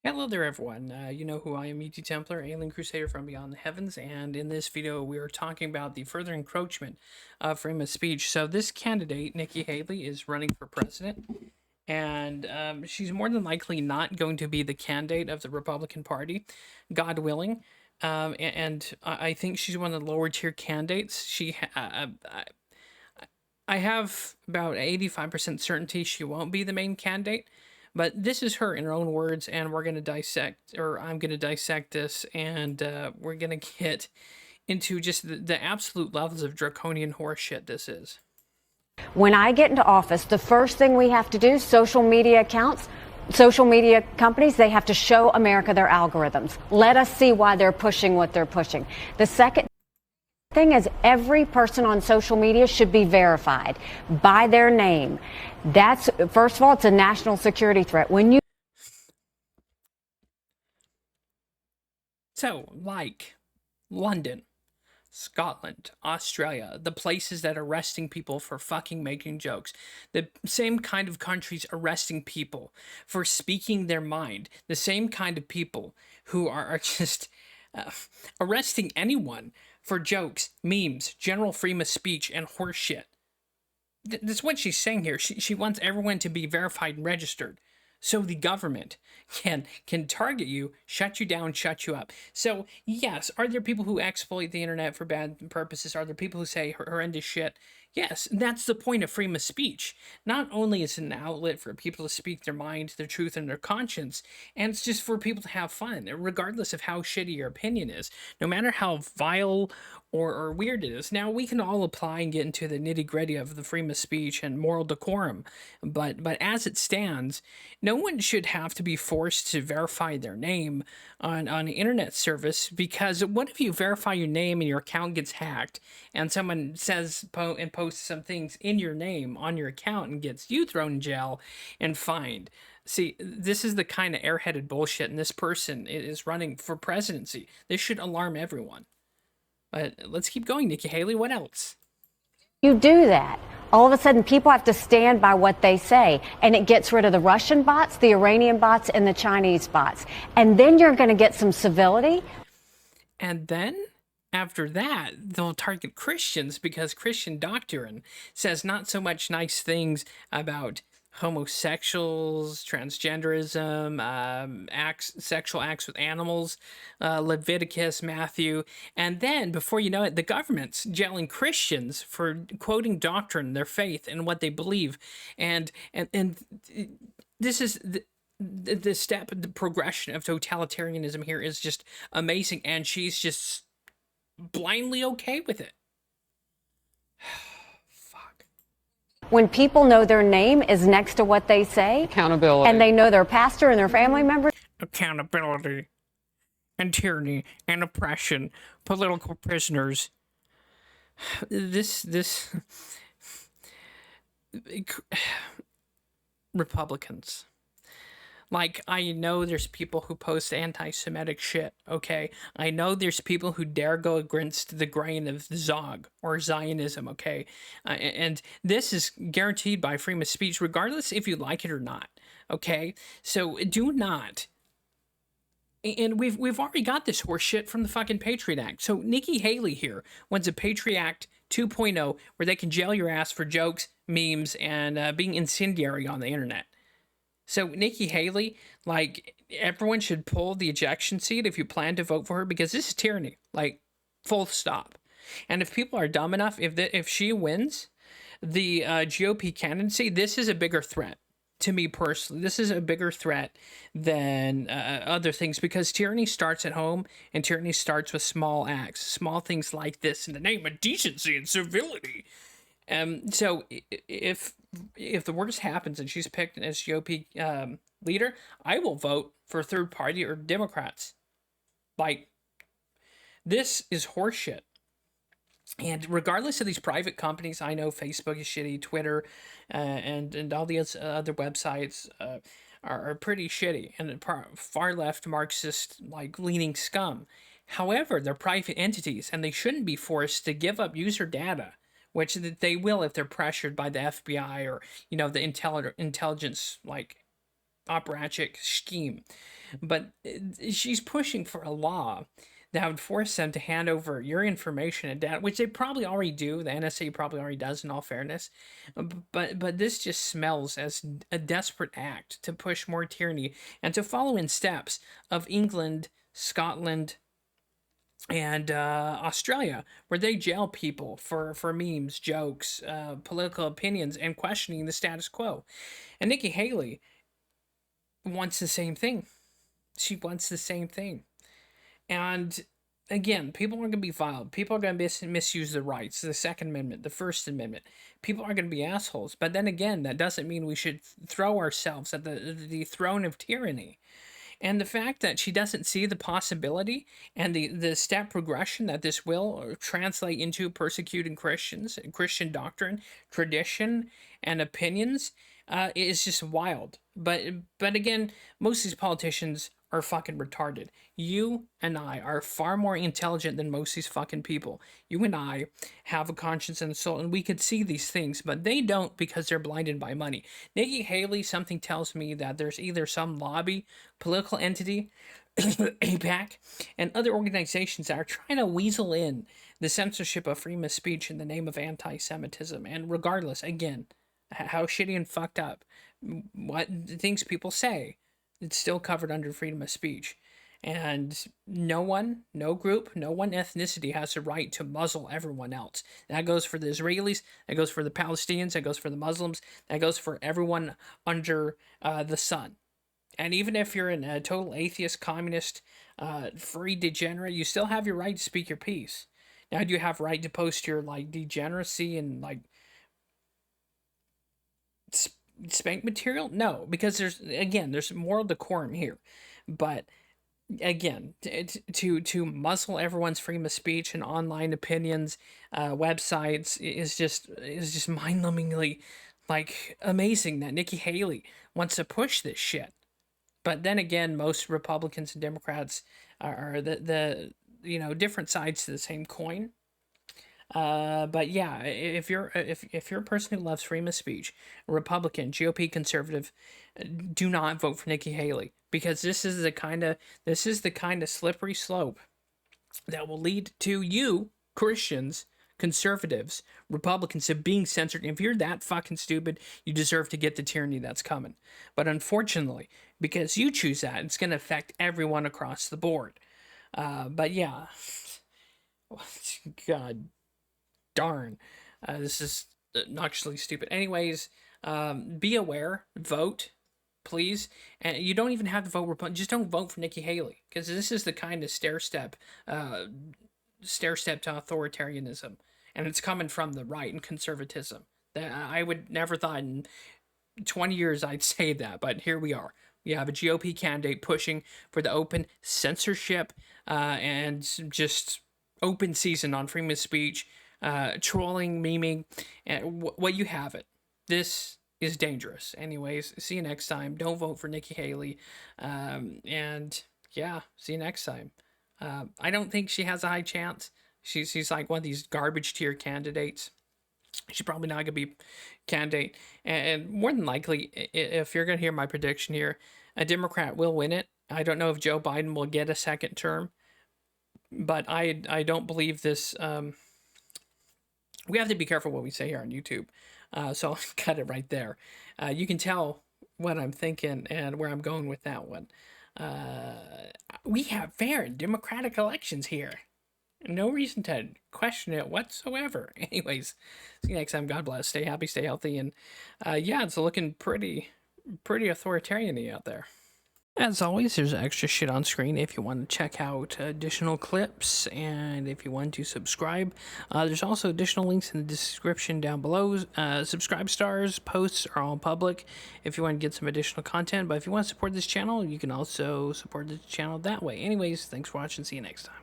Hello there, everyone. You know who I am, Templar, Alien Crusader from Beyond the Heavens, and in this video, we are talking about the further encroachment of freedom of speech. So, this candidate, Nikki Haley, is running for president, and she's more than likely not going to be the candidate of the Republican Party, God willing. And I think she's one of the lower tier candidates. I have about 85% certainty she won't be the main candidate, but this is her in her own words, and we're going to dissect, or I'm going to dissect this, and we're going to get into just the absolute levels of draconian horseshit this is. When I get into office, the first thing we have to do, social media accounts, social media companies, they have to show America their algorithms. Let us see why they're pushing what they're pushing. The second thing is every person on social media should be verified by their name. That's, first of all, it's a national security threat. So, like London, Scotland, Australia, the places that are arresting people for fucking making jokes. The same kind of countries arresting people for speaking their mind. The same kind of people who are just arresting anyone for jokes, memes, general freedom of speech, and horseshit. That's what she's saying here. She wants everyone to be verified and registered, so the government can target you, shut you down, shut you up. So yes, are there people who exploit the internet for bad purposes? Are there people who say horrendous shit? Yes, that's the point of freedom of speech. Not only is it an outlet for people to speak their mind, their truth, and their conscience, and it's just for people to have fun, regardless of how shitty your opinion is, no matter how vile or weird it is. Now, we can all apply and get into the nitty-gritty of the freedom of speech and moral decorum, but as it stands, no one should have to be forced to verify their name on an internet service, because what if you verify your name and your account gets hacked and someone says and posts some things in your name on your account and gets you thrown in jail and fined? See, this is the kind of airheaded bullshit, and this person is running for presidency. This should alarm everyone. But let's keep going, Nikki Haley. What else? you do that, all of a sudden people have to stand by what they say, and it gets rid of the Russian bots, the Iranian bots, and the Chinese bots. And then you're going to get some civility. And then after that, they'll target Christians, because Christian doctrine says not so much nice things about homosexuals, transgenderism, sexual acts with animals, Leviticus, Matthew, and then before you know it, the government's jailing Christians for quoting doctrine, their faith, and what they believe, and this is the progression of totalitarianism here is just amazing, and she's just blindly okay with it. When people know their name is next to what they say, accountability, and they know their pastor and their family members, accountability and tyranny and oppression, political prisoners. This Republicans. Like, I know there's people who post anti-Semitic shit, okay? I know there's people who dare go against the grain of Zog or Zionism, okay? And this is guaranteed by freedom of speech, regardless if you like it or not, okay? So do not. And we've already got this horse shit from the fucking Patriot Act. So Nikki Haley here wants a Patriot Act 2.0 where they can jail your ass for jokes, memes, and being incendiary on the internet. So Nikki Haley, like, everyone should pull the ejection seat if you plan to vote for her, because this is tyranny, like, full stop. And if people are dumb enough, if she wins the GOP candidacy, this is a bigger threat to me personally. This is a bigger threat than other things, because tyranny starts at home, and tyranny starts with small acts, small things like this in the name of decency and civility. So if the worst happens and she's picked as GOP leader, I will vote for third party or Democrats. Like, this is horseshit. And regardless of these private companies, I know Facebook is shitty, Twitter, and all the other websites are pretty shitty and far left Marxist like leaning scum. However, they're private entities, and they shouldn't be forced to give up user data, which they will if they're pressured by the FBI or, you know, the intelligence like operatic scheme. But she's pushing for a law that would force them to hand over your information and data, which they probably already do. The NSA probably already does, in all fairness. But this just smells as a desperate act to push more tyranny and to follow in steps of England, Scotland, and Australia, where they jail people for memes, jokes, political opinions, and questioning the status quo. And Nikki Haley wants the same thing. She wants the same thing. And again, people are going to be violent. People are going to misuse the rights, the Second Amendment, the First Amendment. People are going to be assholes. But then again, that doesn't mean we should throw ourselves at the throne of tyranny. And the fact that she doesn't see the possibility and the step progression that this will translate into persecuting Christians, Christian doctrine, tradition, and opinions is just wild. But again, most of these politicians are fucking retarded. You and I are far more intelligent than most of these fucking people. You and I have a conscience and a soul, and we could see these things, but they don't because they're blinded by money. Nikki Haley, something tells me that there's either some lobby, political entity, APAC, and other organizations that are trying to weasel in the censorship of freedom of speech in the name of anti-Semitism. And regardless, again, how shitty and fucked up what things people say, it's still covered under freedom of speech. And no one, no group, no one ethnicity has the right to muzzle everyone else. That goes for the Israelis, that goes for the Palestinians, that goes for the Muslims, that goes for everyone under the sun. And even if you're a total atheist, communist, free degenerate, you still have your right to speak your piece. Now, do you have right to post your like degeneracy and like spank material? No, because there's moral decorum here. But again, to muzzle everyone's freedom of speech and online opinions, websites is just mind-numbingly like amazing that Nikki Haley wants to push this shit. But then again, most Republicans and Democrats are the different sides to the same coin. But yeah, if you're a person who loves freedom of speech, Republican, GOP, conservative, do not vote for Nikki Haley, because this is the kind of slippery slope that will lead to you, Christians, conservatives, Republicans, of being censored. If you're that fucking stupid, you deserve to get the tyranny that's coming. But unfortunately, because you choose that, it's going to affect everyone across the board. But yeah, God darn, this is obnoxiously stupid. Anyways, be aware, vote, please. And you don't even have to vote Republican. Just don't vote for Nikki Haley, because this is the kind of stair step to authoritarianism, and it's coming from the right and conservatism. That I would never thought in 20 years I'd say that, but here we are. You have a GOP candidate pushing for the open censorship and just open season on freedom of speech, trolling, memeing, and what you have it. This is dangerous. Anyways, see you next time. Don't vote for Nikki Haley. And yeah, see you next time. I don't think she has a high chance. She's like one of these garbage tier candidates. She's probably not going to be candidate. And more than likely, if you're going to hear my prediction here, a Democrat will win it. I don't know if Joe Biden will get a second term, but I don't believe this. We have to be careful what we say here on YouTube. So I'll cut it right there. You can tell what I'm thinking and where I'm going with that one. We have fair and democratic elections here. No reason to question it whatsoever. Anyways, see you next time. God bless. Stay happy, stay healthy, and yeah, it's looking pretty authoritarian-y out there. As always, there's extra shit on screen if you want to check out additional clips, and if you want to subscribe. There's also additional links in the description down below. Subscribe stars, posts are all public if you want to get some additional content, but if you want to support this channel, you can also support this channel that way. Anyways, thanks for watching. See you next time.